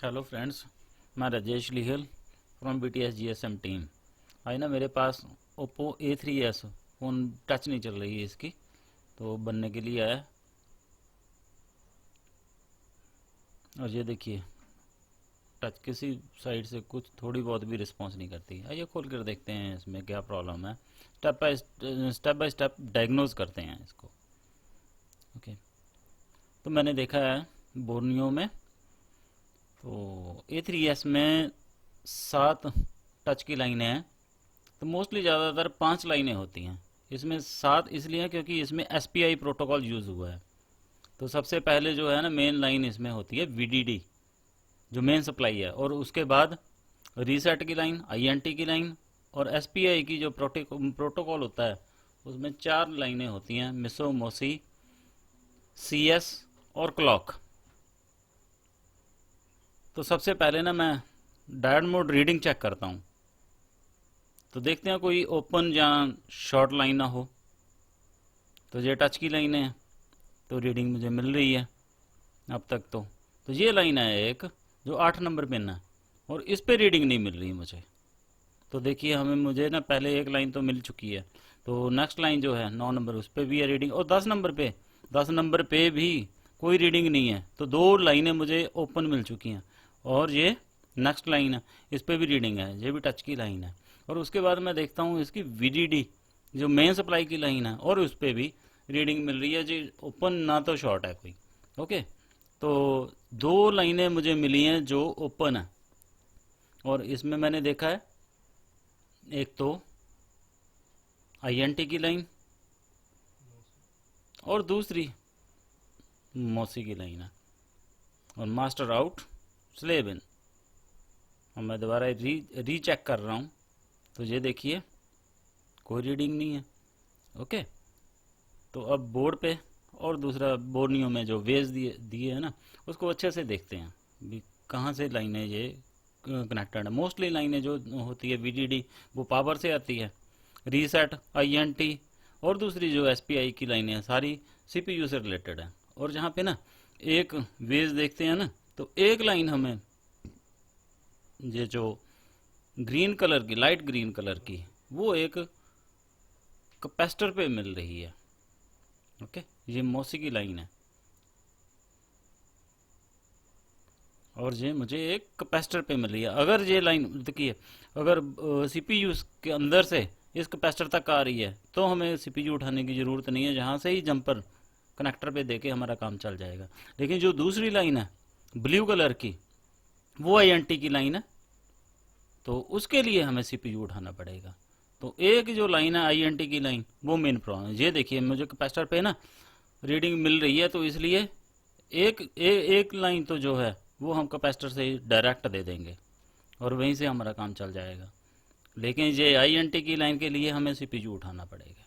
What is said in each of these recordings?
Hello friends, मैं राजेश लिहल from BTS GSM team. आज ना मेरे पास ओप्पो A3s फ़ोन टच नहीं चल रही है इसकी, तो बनने के लिए आया। और ये देखिए, टच किसी साइड से कुछ थोड़ी बहुत भी रिस्पांस नहीं करती। आइए खोल कर देखते हैं इसमें क्या प्रॉब्लम है। स्टेप बाय स्टेप डायग्नोज करते हैं इसको। ओके, तो मैंने देखा है बोर्नियो में, तो A3s में 7 टच की लाइनें हैं। तो मोस्टली ज़्यादातर 5 लाइनें होती हैं। इसमें 7 इसलिए हैं क्योंकि इसमें SPI प्रोटोकॉल यूज़ हुआ है। तो सबसे पहले जो है ना, मेन लाइन इसमें होती है VDD, जो मेन सप्लाई है, और उसके बाद रीसेट की लाइन, INT की लाइन, और SPI की जो प्रोटोकॉल होता है उसमें 4 लाइनें होती हैं, मिसो, मोसी, CS और क्लॉक। तो सबसे पहले ना मैं डायोड मोड रीडिंग चेक करता हूँ। तो देखते हैं कोई ओपन या शॉर्ट लाइन ना हो। तो ये टच की लाइन है, तो रीडिंग मुझे मिल रही है अब तक। तो ये लाइन है एक जो 8 नंबर पिन है, और इस पे रीडिंग नहीं मिल रही मुझे। तो देखिए, मुझे ना पहले एक लाइन तो मिल चुकी है। तो नेक्स्ट लाइन जो है 9 नंबर, उस पर भी है रीडिंग, और 10 नंबर पे भी कोई रीडिंग नहीं है। तो 2 लाइनें मुझे ओपन मिल चुकी हैं, और ये नेक्स्ट लाइन है, इस पर भी रीडिंग है, ये भी टच की लाइन है। और उसके बाद मैं देखता हूँ इसकी VDD जो मेन सप्लाई की लाइन है, और उस पर भी रीडिंग मिल रही है जी, ओपन ना तो शॉर्ट है कोई। ओके, तो 2 लाइनें मुझे मिली हैं जो ओपन है। और इसमें मैंने देखा है एक तो INT की लाइन, और दूसरी मौसी की लाइन है, और मास्टर आउट, स्लेव इन। और मैं दोबारा रीचेक कर रहा हूँ, तो ये देखिए कोई रीडिंग नहीं है। ओके, तो अब बोर्ड पे और दूसरा बोर्नियो में जो वेज दिए दिए है ना, उसको अच्छे से देखते हैं भी कहाँ से लाइनें ये कनेक्टेड है। मोस्टली लाइनें जो होती है VDD वो पावर से आती है, रीसेट, INT, और दूसरी जो SPI की लाइनें हैं सारी CPU से रिलेटेड है। और जहाँ पे ना एक वेज देखते हैं ना, तो एक लाइन हमें ये जो ग्रीन कलर की, लाइट ग्रीन कलर की, वो एक कैपेसिटर पे मिल रही है। ओके, ये मौसी की लाइन है, और ये मुझे एक कैपेसिटर पे मिल रही है। अगर ये लाइन देखिए, अगर CPU के अंदर से इस कैपेसिटर तक आ रही है, तो हमें CPU उठाने की ज़रूरत नहीं है, जहाँ से ही जंपर कनेक्टर पे देके हमारा काम चल जाएगा। लेकिन जो दूसरी लाइन है ब्लू कलर की, वो INT की लाइन है, तो उसके लिए हमें CPU उठाना पड़ेगा। तो एक जो लाइन है INT की लाइन, वो मेन प्रॉब्लम है। ये देखिए, मुझे कैपेसिटर पे ना रीडिंग मिल रही है, तो इसलिए एक लाइन तो जो है वो हम कैपेसिटर से डायरेक्ट दे देंगे, और वहीं से हमारा काम चल जाएगा। लेकिन ये INT की लाइन के लिए हमें CPU उठाना पड़ेगा।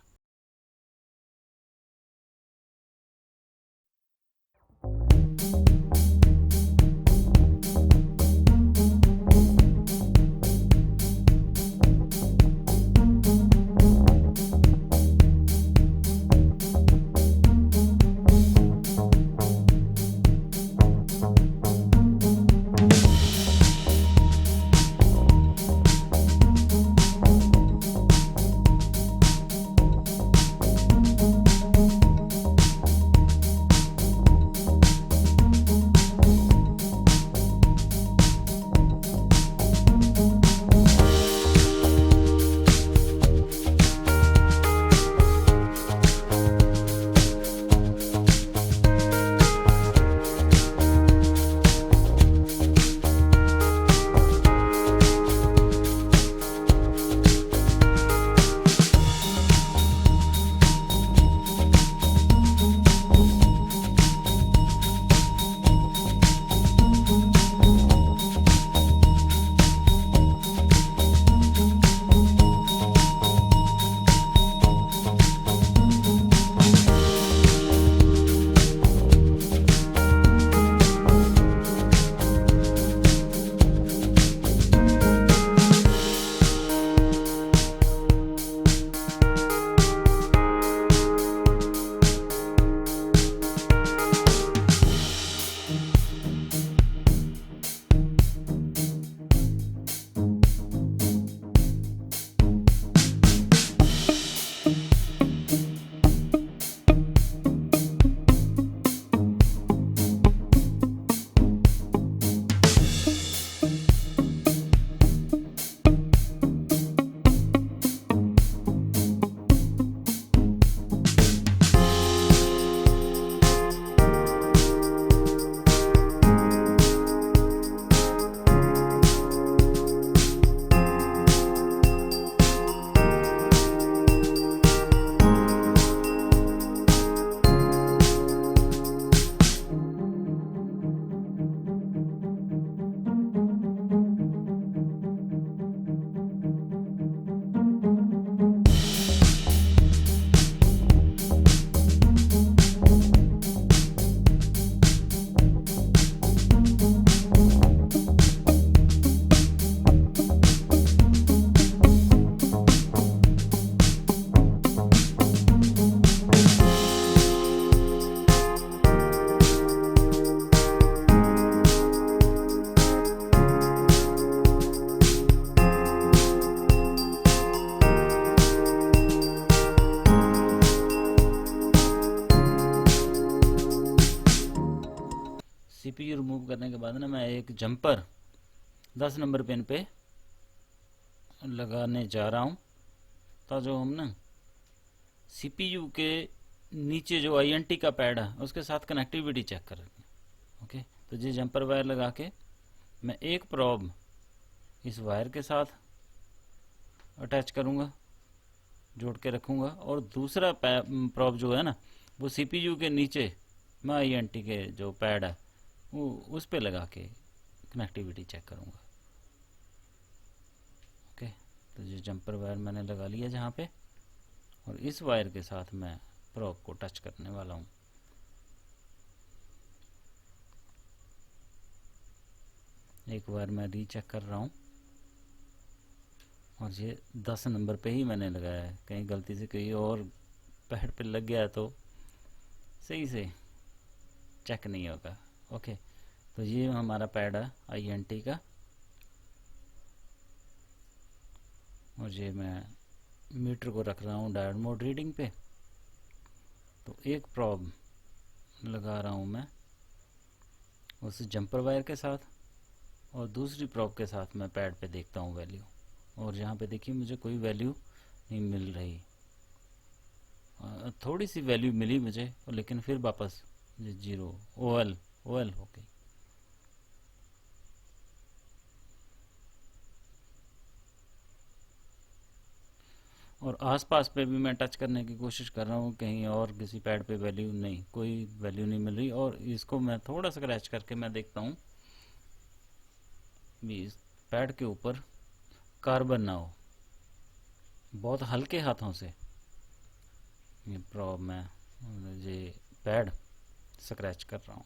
सीपीयू रिमूव करने के बाद ना मैं एक जंपर 10 नंबर पिन पे लगाने जा रहा हूँ, तो जो हम ना सीपीयू के नीचे जो आईएनटी का पैड है उसके साथ कनेक्टिविटी चेक कर रहे हैं। ओके, तो ये जंपर वायर लगा के मैं एक प्रॉब इस वायर के साथ अटैच करूँगा, जोड़ के रखूँगा, और दूसरा प्रॉब जो है ना वो सीपीयू के नीचे मैं आईएनटी के जो पैड है वो उस पे लगा के कनेक्टिविटी चेक करूँगा। ओके, तो ये जंपर वायर मैंने लगा लिया जहाँ पे, और इस वायर के साथ मैं प्रॉब को टच करने वाला हूँ। एक बार मैं रीचेक कर रहा हूँ, और ये 10 नंबर पे ही मैंने लगाया है, कहीं गलती से कहीं और पैड पे लग गया तो सही से चेक नहीं होगा। ओके, तो ये हमारा पैड है आईएनटी का, और ये मैं मीटर को रख रहा हूँ डायोड मोड रीडिंग पे। तो एक प्रॉब लगा रहा हूँ मैं उस जंपर वायर के साथ, और दूसरी प्रॉब के साथ मैं पैड पे देखता हूँ वैल्यू, और यहाँ पे देखिए मुझे कोई वैल्यू नहीं मिल रही। थोड़ी सी वैल्यू मिली मुझे, लेकिन फिर वापस जीरो ओएल हो गई। और आसपास पे भी मैं टच करने की कोशिश कर रहा हूँ, कहीं और किसी पैड पे वैल्यू नहीं, कोई वैल्यू नहीं मिल रही। और इसको मैं थोड़ा सा क्रैच करके मैं देखता हूँ भी इस पैड के ऊपर कार्बन ना हो। बहुत हल्के हाथों से ये प्रॉब मैं ये पैड स्क्रैच कर रहा हूँ,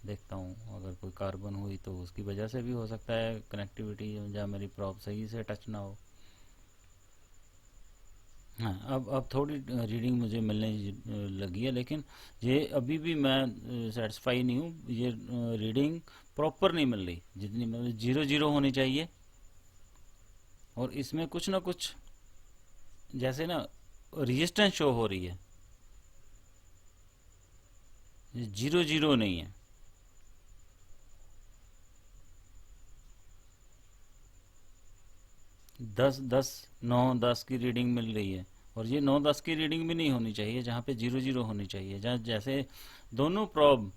देखता हूँ अगर कोई कार्बन हुई तो उसकी वजह से भी हो सकता है कनेक्टिविटी या मेरी प्रॉब सही से टच ना हो। हाँ, अब थोड़ी रीडिंग मुझे मिलने लगी है, लेकिन ये अभी भी मैं सेटिस्फाई नहीं हूँ। ये रीडिंग प्रॉपर नहीं मिल रही, जितनी मतलब 0 0 होनी चाहिए, और इसमें कुछ ना कुछ जैसे ना रेजिस्टेंस शो हो रही है, 0 0 नहीं है। दस दस 9 10 की रीडिंग मिल रही है, और ये 9 10 की रीडिंग भी नहीं होनी चाहिए, जहाँ पे 0 0 होनी चाहिए। जहाँ जैसे दोनों प्रॉब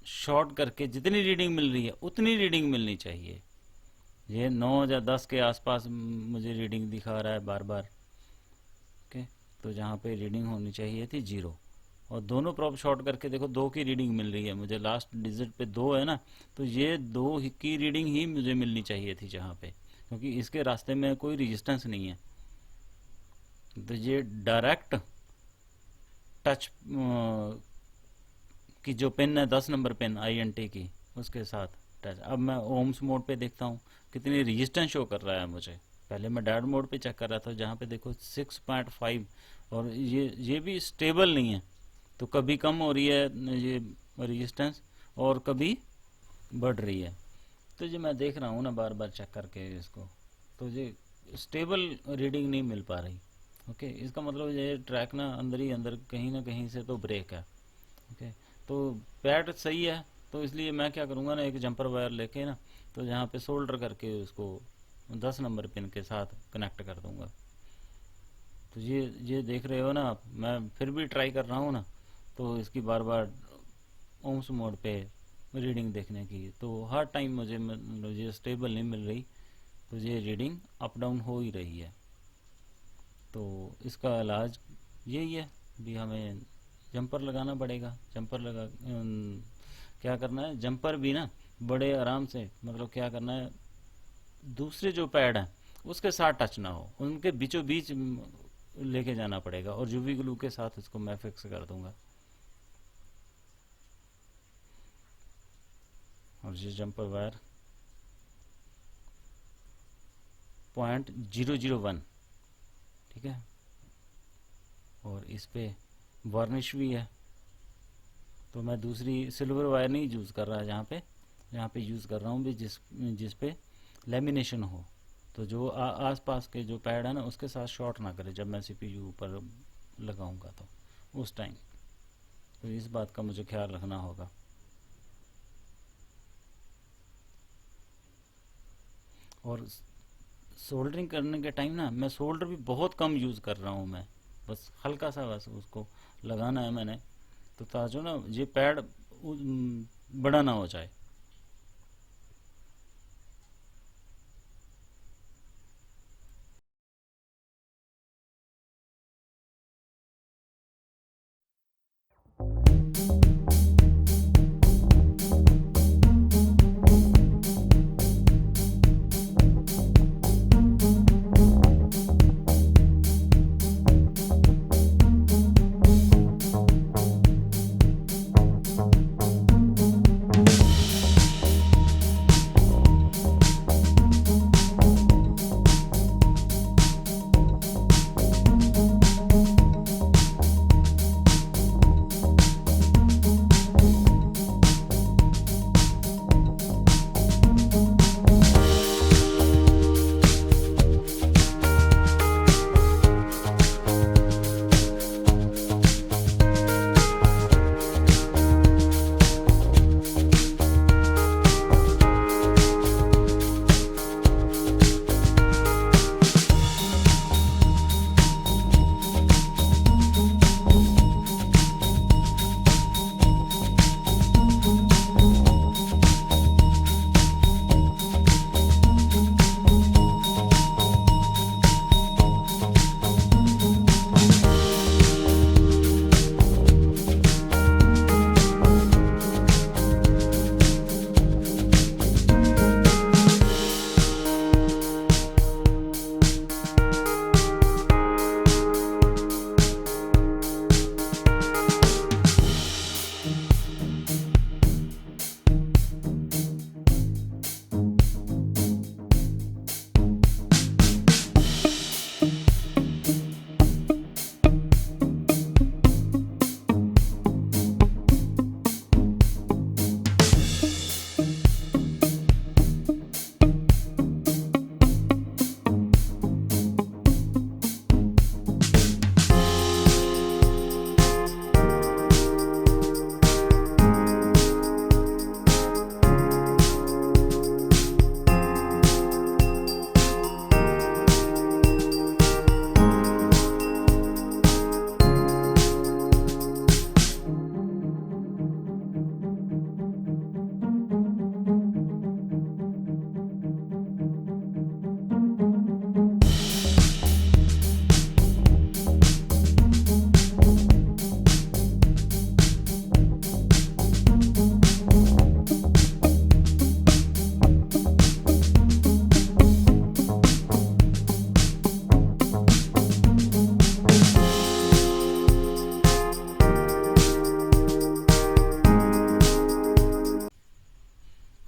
शॉर्ट करके जितनी रीडिंग मिल रही है उतनी रीडिंग मिलनी चाहिए। ये 9 या 10 के आसपास मुझे रीडिंग दिखा रहा है बार बार। ओके, तो जहाँ पे रीडिंग होनी चाहिए थी 0, और दोनों प्रॉब शॉर्ट करके देखो 2 की रीडिंग मिल रही है मुझे, लास्ट डिजिट पे 2 है ना, तो ये 2 की रीडिंग ही मुझे मिलनी चाहिए थी जहाँ पे, क्योंकि इसके रास्ते में कोई रेजिस्टेंस नहीं है। तो ये डायरेक्ट टच की जो पिन है 10 नंबर पिन आईएनटी की, उसके साथ टच। अब मैं ओम्स मोड पे देखता हूँ कितनी रेजिस्टेंस शो कर रहा है मुझे। पहले मैं डायोड मोड पे चेक कर रहा था, जहाँ पे देखो 6.5, और ये भी स्टेबल नहीं है, तो कभी कम हो रही है ये रेजिस्टेंस और कभी बढ़ रही है। तो ये मैं देख रहा हूँ ना बार बार चेक करके इसको, तो ये स्टेबल रीडिंग नहीं मिल पा रही। ओके, इसका मतलब ये ट्रैक ना अंदर ही अंदर कहीं ना कहीं से तो ब्रेक है। ओके, तो पैड सही है, तो इसलिए मैं क्या करूँगा ना, एक जंपर वायर लेके ना, तो यहाँ पे सोल्डर करके उसको 10 नंबर पिन के साथ कनेक्ट कर दूंगा। तो ये देख रहे हो ना आप, मैं फिर भी ट्राई कर रहा हूँ ना, तो इसकी बार बार ओम्स मोड पे रीडिंग देखने की, तो हर टाइम मुझे स्टेबल नहीं मिल रही, तो ये रीडिंग अप डाउन हो ही रही है। तो इसका इलाज यही है भी, हमें जंपर लगाना पड़ेगा। जंपर क्या करना है, जंपर भी ना बड़े आराम से, मतलब क्या करना है, दूसरे जो पैड हैं उसके साथ टच ना हो, उनके बीचों बीच लेके जाना पड़ेगा, और यूवी ग्लू के साथ इसको मैं फिक्स कर दूंगा। और ये जंपर वायर 0.001, ठीक है, और इस पे वार्निश भी है, तो मैं दूसरी सिल्वर वायर नहीं यूज़ कर रहा है, यहाँ पे यूज़ कर रहा हूँ भी जिस पे लेमिनेशन हो, तो जो आस पास के जो पैड है ना उसके साथ शॉर्ट ना करे जब मैं सीपीयू ऊपर लगाऊंगा तो उस टाइम। तो इस बात का मुझे ख्याल रखना होगा। और सोल्डरिंग करने के टाइम ना मैं सोल्डर भी बहुत कम यूज़ कर रहा हूँ मैं, बस हल्का सा बस उसको लगाना है मैंने, तो ताजो ना ये पैड बड़ा ना हो जाए।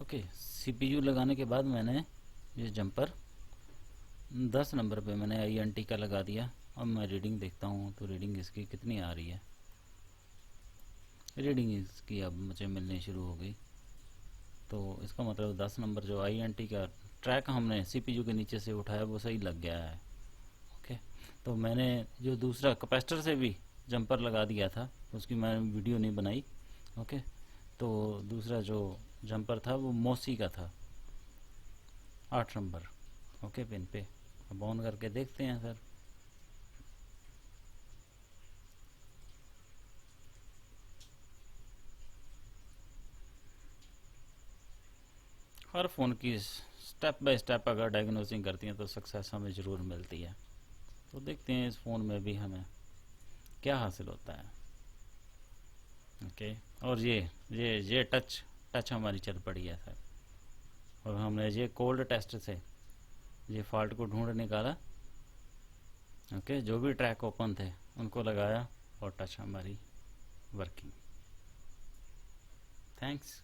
ओके, सीपीयू लगाने के बाद मैंने ये जंपर 10 नंबर पे मैंने INT का लगा दिया। अब मैं रीडिंग देखता हूँ तो रीडिंग इसकी कितनी आ रही है। रीडिंग इसकी अब मुझे मिलनी शुरू हो गई, तो इसका मतलब 10 नंबर जो INT का ट्रैक हमने सीपीयू के नीचे से उठाया वो सही लग गया है। ओके, तो मैंने जो दूसरा कैपेसिटर से भी जंपर लगा दिया था, उसकी मैंने वीडियो नहीं बनाई। ओके, तो दूसरा जो जंपर था वो मोसी का था, 8 नंबर ओके पिन पे। अब ऑन करके देखते हैं सर। हर फ़ोन की स्टेप बाय स्टेप अगर डायग्नोसिंग करती हैं तो सक्सेस हमें ज़रूर मिलती है। तो देखते हैं इस फ़ोन में भी हमें क्या हासिल होता है। ओके, और ये टच टच हमारी चल पड़ी है सर, और हमने ये कोल्ड टेस्ट से ये फॉल्ट को ढूंढ निकाला। ओके, जो भी ट्रैक ओपन थे उनको लगाया और टच हमारी वर्किंग। थैंक्स।